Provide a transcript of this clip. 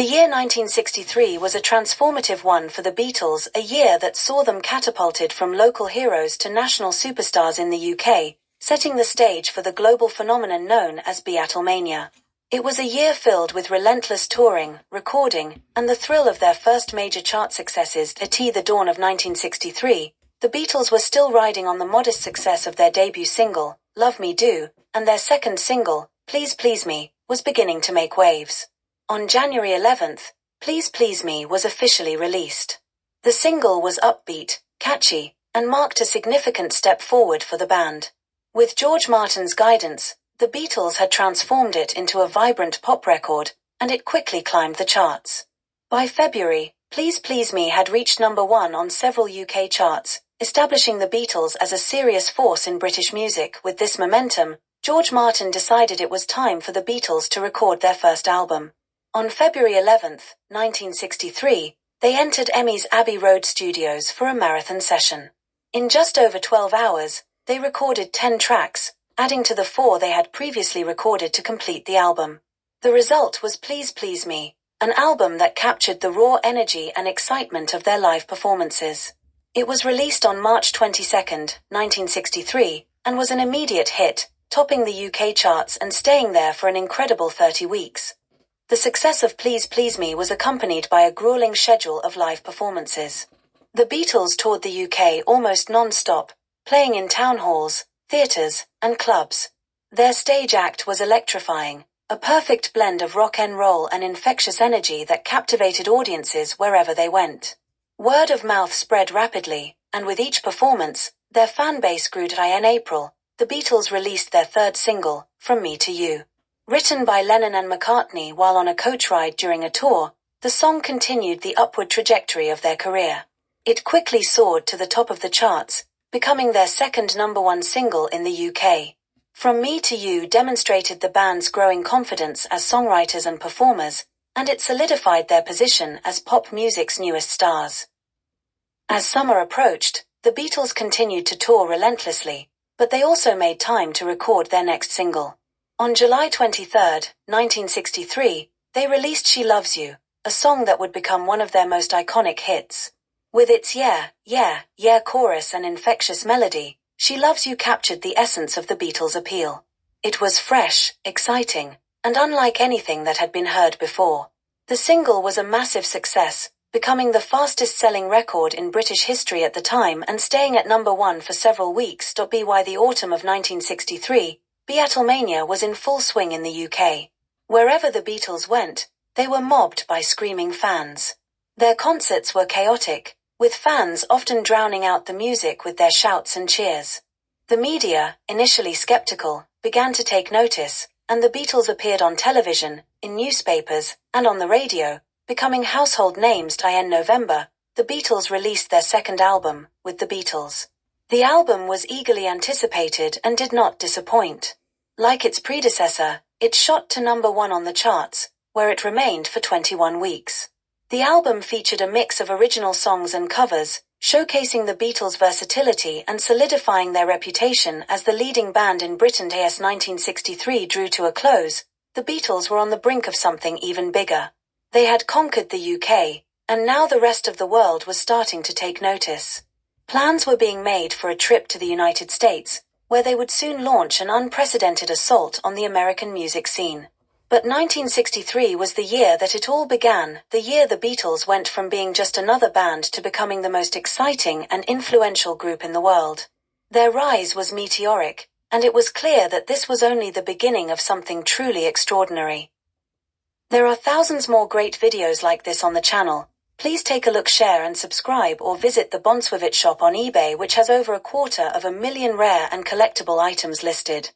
The year 1963 was a transformative one for the Beatles, a year that saw them catapulted from local heroes to national superstars in the UK, setting the stage for the global phenomenon known as Beatlemania. It was a year filled with relentless touring, recording, and the thrill of their first major chart successes. At the dawn of 1963, the Beatles were still riding on the modest success of their debut single, Love Me Do, and their second single, Please Please Me, was beginning to make waves. On January 11th, Please Please Me was officially released. The single was upbeat, catchy, and marked a significant step forward for the band. With George Martin's guidance, the Beatles had transformed it into a vibrant pop record, and it quickly climbed the charts. By February, Please Please Me had reached #1 on several UK charts, establishing the Beatles as a serious force in British music. With this momentum, George Martin decided it was time for the Beatles to record their first album. On February 11, 1963, they entered EMI's Abbey Road studios for a marathon session. In just over 12 hours, they recorded 10 tracks, adding to the 4 they had previously recorded to complete the album. The result was Please Please Me, an album that captured the raw energy and excitement of their live performances. It was released on March 22, 1963, and was an immediate hit, topping the UK charts and staying there for an incredible 30 weeks. The success of Please Please Me was accompanied by a grueling schedule of live performances. The Beatles toured the UK almost non-stop, playing in town halls, theatres, and clubs. Their stage act was electrifying, a perfect blend of rock and roll and infectious energy that captivated audiences wherever they went. Word of mouth spread rapidly, and with each performance, their fan base grew. In April, the Beatles released their third single, From Me to You. Written by Lennon and McCartney while on a coach ride during a tour, the song continued the upward trajectory of their career. It quickly soared to the top of the charts, becoming their second #1 single in the UK. From Me to You demonstrated the band's growing confidence as songwriters and performers, and it solidified their position as pop music's newest stars. As summer approached, the Beatles continued to tour relentlessly, but they also made time to record their next single. On July 23, 1963, they released She Loves You, a song that would become one of their most iconic hits. With its yeah, yeah, yeah chorus and infectious melody, She Loves You captured the essence of the Beatles' appeal. It was fresh, exciting, and unlike anything that had been heard before. The single was a massive success, becoming the fastest-selling record in British history at the time and staying at #1 for several weeks. By the autumn of 1963, Beatlemania was in full swing in the UK. Wherever the Beatles went, they were mobbed by screaming fans. Their concerts were chaotic, with fans often drowning out the music with their shouts and cheers. The media, initially skeptical, began to take notice, and the Beatles appeared on television, in newspapers, and on the radio, becoming household names. In November, the Beatles released their second album, With the Beatles. The album was eagerly anticipated and did not disappoint. Like its predecessor, it shot to #1 on the charts, where it remained for 21 weeks. The album featured a mix of original songs and covers, showcasing the Beatles' versatility and solidifying their reputation as the leading band in Britain. As 1963 drew to a close, the Beatles were on the brink of something even bigger. They had conquered the UK, and now the rest of the world was starting to take notice. Plans were being made for a trip to the United States, where they would soon launch an unprecedented assault on the American music scene. But 1963 was the year that it all began, the year the Beatles went from being just another band to becoming the most exciting and influential group in the world. Their rise was meteoric, and it was clear that this was only the beginning of something truly extraordinary. There are thousands more great videos like this on the channel. Please take a look, share and subscribe, or visit the Bonswivit shop on eBay, which has over 250,000 rare and collectible items listed.